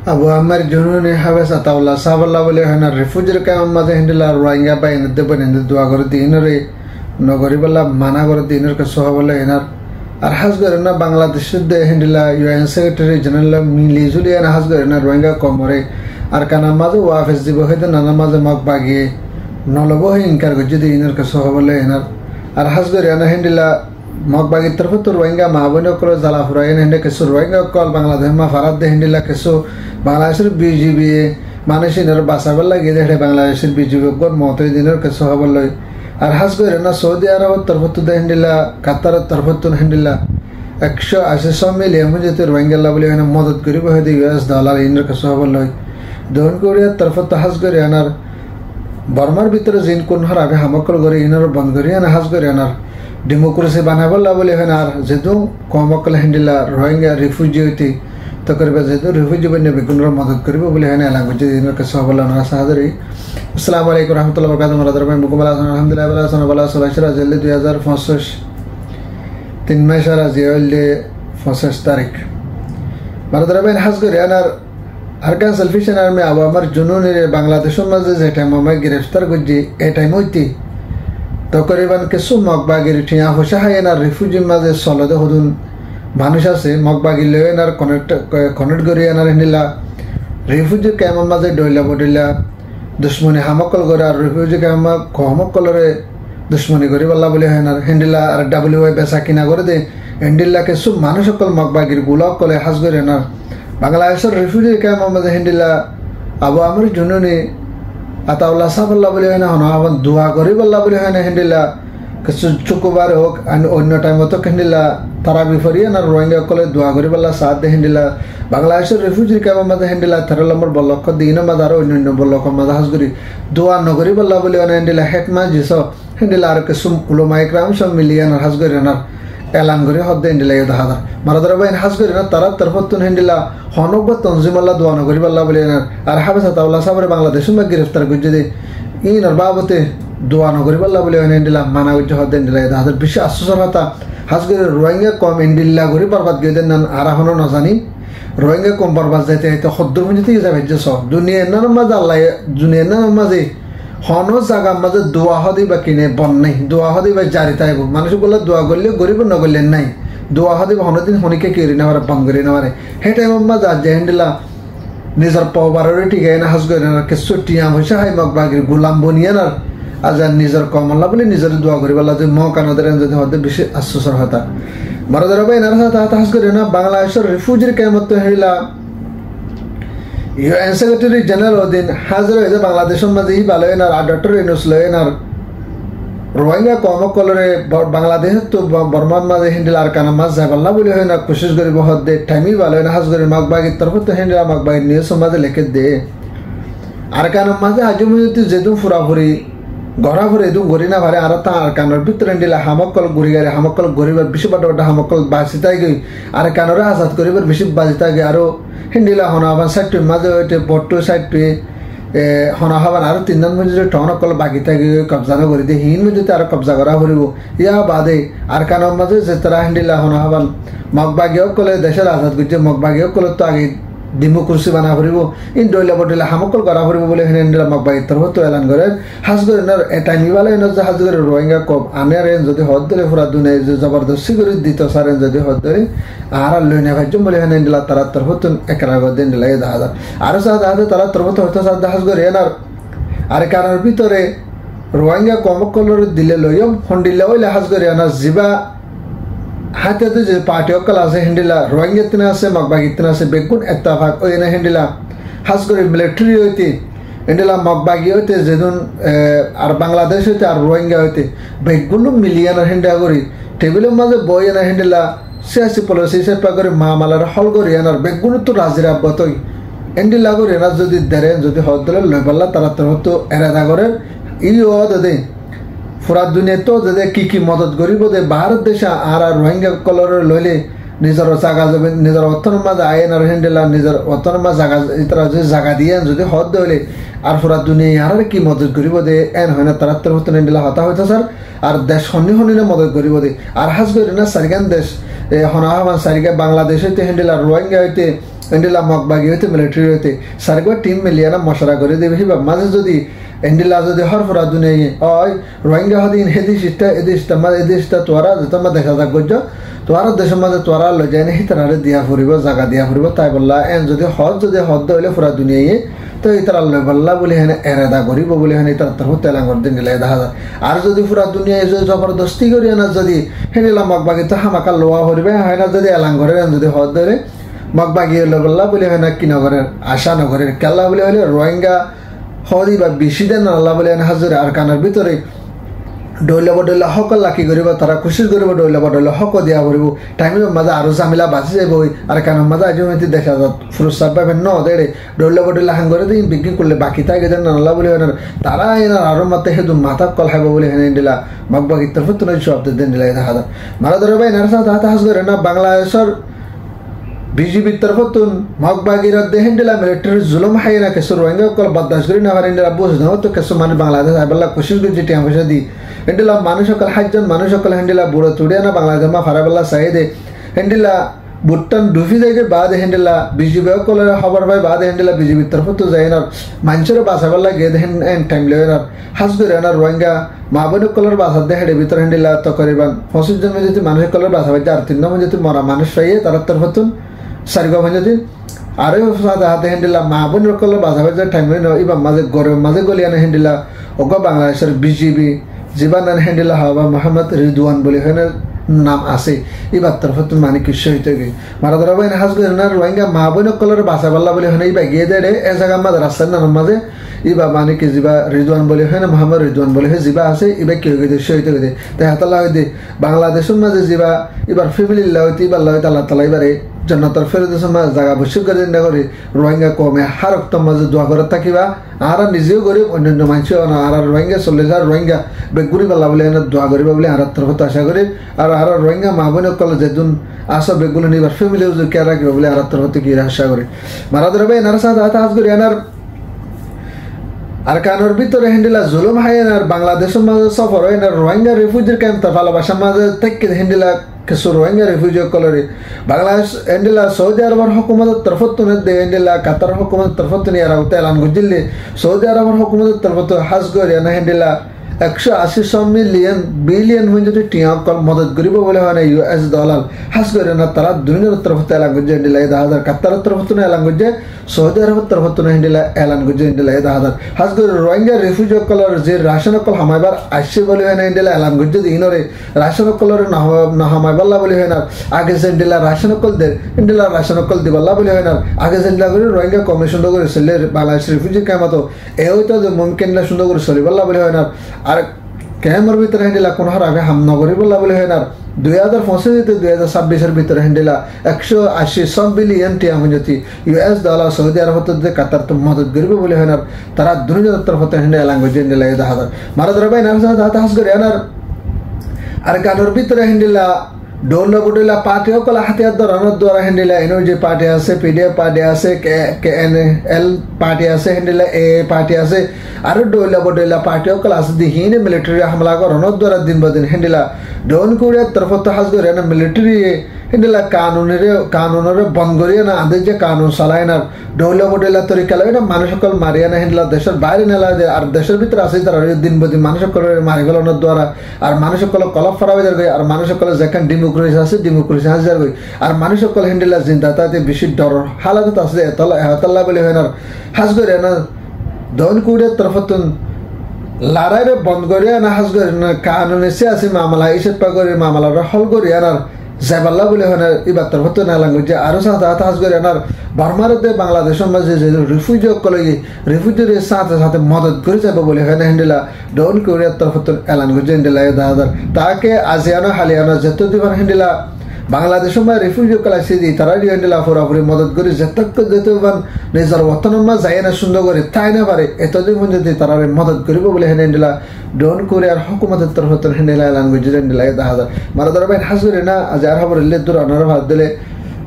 Abu Amar Jununi Habes Atawla Savala and refugee Kamada Hindila Rohingya by in the Depan in the Duagor dinner Nogoribala Managor dinner Kasovala in our husband Bangladesh the Hindila UN Secretary General Milizuli and husband Rohingya Komore Arkanamazu Wafes Dibohet and Anamaza Makbagi Nolobo in Kargoji the inner Kasovala in our husband Hindila Makbagi Turfutur Rohingya Mabuno Kolo Zalafurayan and Kasu Rohingya call Bangladesh Farad the Hindila Kasu Bangladesh BGB Manishin Basabala Gede Bangladesh BGB got Moto dinner Kasohavala our husband Saudi Arab Turfutu the Hindila Qatar Turfutun Hindila Aksha Asami Lemujet Rohingya Lavali and Modat Guriba the US dollar in Kasohavala Don Korea Turfut Hasgarianar Burma Bitters in Kunhara Hamakal Gori inner Bangarian Hasgarianar Democracy Banabala Levenar Zedu Komakal Hindila Rohingya refugee Takarba Zedu refugee when Begunra Mother Kuribulana language in Kasavala Sadari Assalamu alaikum Rahmatullah Bakam Mukumala Alhamdulillah Sanabala Solashra Zeli Yazar Fonsus Tinmeshara Zeli Fonsus Tarik Maradraben Hasgarianar Arkan Selfish and Army Awamar Jununi Bangladesh Mazes at Amama Girefstar Guji at Amuti Tokariban Kesu Mokbagi Tia Hoshahayana refugee Maze Solada Hudun Manusha se Mokbagi Levenar Connect Goriana Hindila refugee Kamamaze Doila Bodilla Dushmuni Hamakal Gora refugee Kama Komokolore Dushmuni Goribala Bulehana Hindila W. Besakina Gorde Endilla Kesu Manushakal Mokbagi Gula Kole Hasgorena Bangladesh refugee Kamamaze Hindila Abu Amr Jununi Atawla Sabala Bulena Honavan Dua Goribala Bulehana Hindila Chukubar Oak and Ono Tamoto Hindila Tarabi Farian and Rohingya Kole Dua Goribala Sad the Hindila Bangladesh refugee Kamamada Hindila Taralamur Boloko Dina Madaro Boloko Madahasguri Dua Nogoribala Bulena Hindila Hetma Jiso Hindila Kasum Ulomaigram some million or Hasgurina Elanguri Hot the Hindila Yadahada Maradaraba and Hasgurina Tarat Tarfotun Hindila Honoba Tonzimala Dua Nogoribala Bulena Arhabas Atawla Sabar Bangladesh Magiriftar Gujidi in Arbabate Duano Goribala Bulendilla, Mana Johodendilla, the other Bisha Susarata, Hasgir Rohingya com Indilla Goribarbat Geden and Arahono Nazani, Rohingya com Barbazete, Hodumiti is a Vejaso, Dunia Namada, Dunia Namazi, Hono Zaga Mother Duahodi Bakine Bonni, Duahodi by Jarita, Manashula Duagoli, Goriba Nogolenai, Duahodi Honodin Honike in our Bangarinare, Hetamada Jendilla. Nizar poverty gain has got a Kesutia, Mushahai Makbagi, Gulamboniana, as a Nizar common lovely Nizar Duagrivala, the Monk another end of the Bishop Asusarhata. Maradarabai Narhata has got enough Bangladesh refugee came up to Hila. UN Secretary General Odin has a Bangladesh Madi Balena, Dr. Inus Lenar Rohingya Komokolore, Bangladesh to Burma Madi Hindil Arkanama, Zavala, Kushis Goribo, the Tami Valena has got a Makbagi Tarput Hindra Makbai News of Mother Lake Day Arkanamaza Ajumiti Zedu Furaburi, Goravuredu, Gorina Vare Arata, Arkanar Bitrendila, Hamakol Guriga, Hamakol Goriver, Bishop Adota Hamakol Basitagi, Arkanora, Sat Goriver, Bishop Basitagi, Aro, Hindila Honavan sat to Mother to Porto sat to Honahavan Aratinan Mujur Tonakol Bagita Kabzana Gori, the Hin Mujutara Kabzagara Huribu, Ya Bade, Arkana Mother Zetara Hindila Honahavan, Makbagiokole, Desharas, Guja Makbagiokolo Tagi, Democracy Vanavribu, in Dola Botella Hamakol Garavribu Hendela Makbai Torto Elangore, has got a tiny valley and the Hazgar Rohingya Cop, Anerens of the Hotel for Adune, Zabar the Sigurd Dito Sarens of the Hotel, Ara Luna Jumble and La Taratar Hotun, Ekarago, then the Lay the other. Arasa the other Tarator the Hasgorianar, Arakanar Pitore, Rohingya Comocolor, Dileloyum, Hondiloila Hasgoriana, Ziba. Hata the party of Kalas Hindila, Rohingya se Makbagitana se Bekun Etafak Oena Hindila, Hasgori military Indila Makbagiote Zedun are Bangladesh are Rohingya Begulu million Hindagori, Table Mother Boy and Hindila, Siasi policy Pagori Mamala Holgorian or Begunu to Razira Botoi, Indilagori Razudi Deren Zudi Hotel, Lebala Taratoto, Eradagore, you other day. Furaduneto the Kiki Motot Goribo de Bharat Desha Ara Rohingya color Lole Nizar Sagas Nizar Autonoma the Ayan or Hendela Nizar Autonoma Zagas Zagadians the Hot Dole are Furaduni Araki Motot Goribo de and Hona Taratrotan and La Hota are Dash Honihonina Motot Goribo de are Hasgorina Sargan Desh Honahavan Sariga Bangladesh Hendela Rohingya এন্ডিলা মগবাগি হইতে military হইতে সারগো team মিলিয়ানা মশরা করে দেবে হিবা মাঝে যদি এন্ডিলা যদি হরফরা দুনিয়া ওই রোহিঙ্গা হদিন হেদিসটা এদিসটা মাঝে এদিসটা তোরা তোমার দেখা যাক গজ্জ তোরা দেশের মাঝে তোরা লই যায় না হিতারে দিয়া ফুরিব জায়গা দিয়া ফুরিব তাই বললা এন যদি হদ হইলে পুরা দুনিয়ায় তো ইতার আল্লাহ বল্লা বলে হেনে এরাদা করিব বলে হেনে ইতার তরফ তেলাঙ্গর দিন দিলে দেখা যায় আর যদি পুরা দুনিয়ায় যদি জবরদস্তি করি না যদি হেনিলা মগবাগি তো হামাকা লোয়া হরিবে হয় না যদি এলাঙ্গরের যদি হদ ধরে মগবাগি হইলে বললা বলে হয় না কি নগরের আশা নগরের কেল্লা বলে হইলে রোহিঙ্গা হদি বা বেশি দেন আল্লাহ বলে হাজুরে আর কানের ভিতরে ডইলা বডইলা সকল লাকি করিব তারা খুশি করিব ডইলা বডইলা হক দিয়া করিব টাইমের মাঝে আরো ঝামেলা বাঁচি যাব আর কানের মাঝে আজ দেখা যাত ফুরুজ সাহেব ন দেড়ে ডইলা বডইলা হাং করে দিন বিক্রি করলে বাকি থাকে যেন আল্লাহ বলে তারা এনার আরো মাতে হেতু মাথা কল খাইব বলে হেনে দিলা মগবাগি তরফ তো শব্দ দিন দিলা দেখা যায় মারা ধরে ভাই নার সাথে হাত হাস করে না বাংলাদেশের বিজেপির তরফতুন মগবাগির দেহেন দিলা মিলিটারি জুলুম হাই না কেসু রোহিঙ্গা কল বরদাস্ত করি না পারেন দিলা বুঝ না তো কেসু মানে বাংলাদেশ আইবাল্লা কোশিশ করে যেটি পয়সা দি হেন্ডিলা মানুষ সকল হাইজন মানুষ সকল হেন্ডিলা বুড়ো চুড়িয়া না বাংলাদেশ মা ফারাবাল্লা সাইদে হেন্ডিলা বুট্টান ডুফি যাইকে বাদ হেন্ডিলা বিজেপি কলের খবর পাই বাদ হেন্ডিলা বিজেপির তরফতো যায় না মানুষের বাসাবাল্লা গিয়ে দেখেন এন টাইম লেগে না হাস করে না রোহিঙ্গা মা বোনের কলের বাসা দেহের ভিতর হেন্ডিলা তো করিবান 25 জন যদি মানুষের কলের বাসা পাই আর 3 নম্বর যদি মরা মানুষ পাইয়ে তার তরফতুন সারিগো যদি আরে সাদা হাতে হেন্ডিলা মা বোনের কলের বাসা পাই যে টাইম ইবা মাঝে গরম মাঝে গলিয়ানা হেন্ডিলা ওগো বাংলাদেশের বিজেপি জীবানান হেন্ডিলা হাওয়া মোহাম্মদ রিদওয়ান বলে হেনের নাম আছে এবার তরফত মানে কি হইতে গে মারা ধরা বাইন হাস করে না রোহিঙ্গা মা বোন কলর বাসা বাল্লা বলে হেনে ইবা গিয়ে দেড়ে এ জায়গা মাঝে রাস্তার নাম মাঝে ইবা মানে কি জিবা রিদওয়ান বলে হেনে মোহাম্মদ রিদওয়ান বলে হে জিবা আছে ইবা কি হয়ে গেছে হইতে গেছে তাই হাতালা হইতে বাংলাদেশের মাঝে জিবা এবার ফ্যামিলি লাইতে ইবার লাইতে আল্লাহ তাআলা এবারে জান্নাতের ফেরদৌসের মাঝে জায়গা বসে করে না করে রোহিঙ্গা কমে হারক্ত মাঝে দোয়া করে থাকিবা আর নিজেও গরিব অন্যান্য মানুষও আর রোহিঙ্গা 40,000 রোহিঙ্গা বেগুরি বাল্লা বলে দোয়া করিবা বলে আর তরফত আশা করি আর রোহিঙ্গা মা বোন কলে যেদিন আসো বেগুলো নিবার ফ্যামিলিও যে কে রাখবে বলে আর তরফত কি আশা করি মারা ধরে ভাই এনার সাথে হাত করি এনার আর কানোর ভিতরে হেন্ডিলা জুলুম হাইন আর বাংলাদেশের মাঝে সফর হয় না রোহিঙ্গা রিফিউজির ক্যাম্প তার ভালোবাসার মাঝে থেকে হেন্ডিলা কিছু রোহিঙ্গা রিফিউজি কলরে বাংলাদেশ হেন্ডিলা সৌদি আরবের হুকুমতের তরফত দে হেন্ডিলা কাতার হুকুমতের তরফত নিয়ে আর এলান গুজিল্লি সৌদি আরবের হুকুমতের তরফত হাজ করে না হেন্ডিলা 180 বিলিয়ন হুন যদি টিয়া কল মদত করিব বলে হয় না US ডলার হাস করে না তারা দুনিয়ার তরফত এলান গুজে হেন্ডিলা 10,000 কাতারের তরফত এলান গুজে সৌদি আরবের তরফত হেন্ডিলা এলান গুজে হেন্ডিলা 10,000 হাস করে রোহিঙ্গা রিফিউজি কলর যে রাশন কল হামাইবার আসছে বলে হয় না হেন্ডিলা এলান গুজে দিনরে রাশন কলর না হামাইবাল্লা বলে হয় না আগে হেন্ডিলা রাশন কল দে হেন্ডিলা রাশন কল দিবাল্লা বলে হয় না আগে হেন্ডিলা করে রোহিঙ্গা কমিশন করে চলে বাংলাদেশ রিফিউজি ক্যাম্পতো এ হইতো যে মুমকিন না সুন্দর করে চলিবাল্লা বলে হয় না আর ক্যামের ভিতরে হেন্ডিলা কোনো আগে হামনা করিবল্লা বলে হয় না 2025 2026 ভিতরে হেন্ডিলা 180 বিলিয়ন টিয়া যদি US ডলার সৌদি আরবত কাতার তো মদত করবে বলে হয় না তারা দুনিয়ার তরফত হেন্ডিলা ল্যাঙ্গুয়েজ হেন্ডিলা 10,000 মারা ধরে ভাই না হাত হাস করে আর গানোর ভিতরে হেন্ডিলা ডোলা বুডলা পার্টি কলা হাতিয়ার ধরানোর দ্বারা হেন্ডিলা এনর্জি পার্টি আছে পিডিএফ পার্টি আছে KNL পার্টি আছে হেন্ডিলা এ পার্টি আছে আর ডোলা বুডলা পার্টি কলা আছে দিহিনে মিলিটারি হামলা করানোর দ্বারা দিন বদিন হেন্ডিলা ডোন কোরিয়ার তরফত হাজ করে না মিলিটারি হেন্ডিলা কানুনের বন্ধ করিয়ে না আদের যে কানুন চালায় না ডোলা বুডলা তরিকা লাগে না মানুষ সকল মারিয়া না হেন্ডিলা দেশের বাইরে নেলা আর দেশের ভিতরে আছে তারা দিন বদিন মানুষ সকল মারি ফেলানোর দ্বারা আর মানুষ সকল কলপ ফরাবে যাবে আর মানুষ সকল যেখান ডেমোক্রেসি আছে ডেমোক্রেসি হাজার গই আর মানুষ সকল হেন্ডিলা চিন্তা তাতে বেশি ডর হালাত আছে এতলা বলে হয় না হাজ করে না দন কোরিয়ার তরফতুন লড়াইরে বন্ধ করিয়া না হাজ করে না কানুনে সে আছে মামলা ইসেট পা করে মামলাটা হল করিয়া না যাইবাল্লা বলে হয় না এবার তরফত না লাঙ্গুজ আরো সাথে হাজ করে না বর্মারতে বাংলাদেশের মাঝে যে রিফিউজি কলে রিফিউজির সাথে সাথে মদত করে যাবে বলে হয় না হেন্ডিলা দন কোরিয়ার তরফত এলান করছে হেন্ডিলা 10,000 তাকে আজিয়ানো হালিয়ানো যেত দিবার হেন্ডিলা বাংলাদেশের মা রিফিউজি কলাইছে দি তারা হেন্ডিলা পুরাপুরি মদত করে যেতে নিজের বর্তমান যায় না সুন্দর করে তাই না পারে এতদিন যদি তারা মদত করিব বলে হেন্ডিলা ডন কোরিয়ার হুকুমতের তরফত হেন্ডিলা এলান করছে হেন্ডিলা 10,000 মারা ধরা ভাই হাস করে না আজ আর খবর দূর অনার ভাত দিলে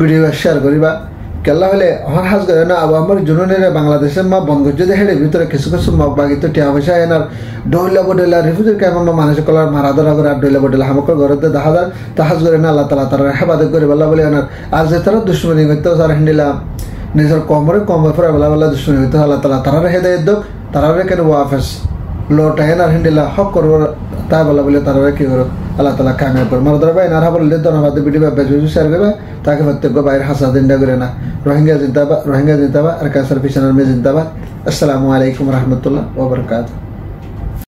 ভিডিও শেয়ার করিবা কেলা হলে আমার হাজ করে না আবু আমার জুনুনের বাংলাদেশের মা বন্ধ যদি হেড়ে ভিতরে কিছু কিছু বাগিত টিয়া পয়সা এনার ডইলা বডেলা রিফিউজির ক্যাম্প মানসিক কলার মারা ধরা করে আর ডইলা বডেলা হামকর ঘরতে দেখা যায় তাহাজ করে না আল্লাহ তালা তারা হেফাজত করে বলা বলে এনার আর যে তারা দুশ্মনী করতে তার হিন্দিলা নিজের কমরে ফেরা বলা বলা দুশ্মনী করতে আল্লাহ তালা তারা হেদায়ত দোক তারা কেন ওয়াফেস লোটা এনার হিন্দিলা হক করবো তাই বলা বলে তারা কি করো আল্লাহ তালা কামিয়াব করে মারা ধরা ভাই নারা বললে ধন্যবাদ ভিডিও বেশি শেয়ার করবে তাকে প্রত্যেক বাইরের হাসা দিনটা করে না রোহিঙ্গা জিন্দাবাদ আর ক্যান্সার পিছনের মেয়ে জিন্দাবাদ। আসসালামু আলাইকুম রহমতুল্লাহ ওয়া বারাকাতুহু।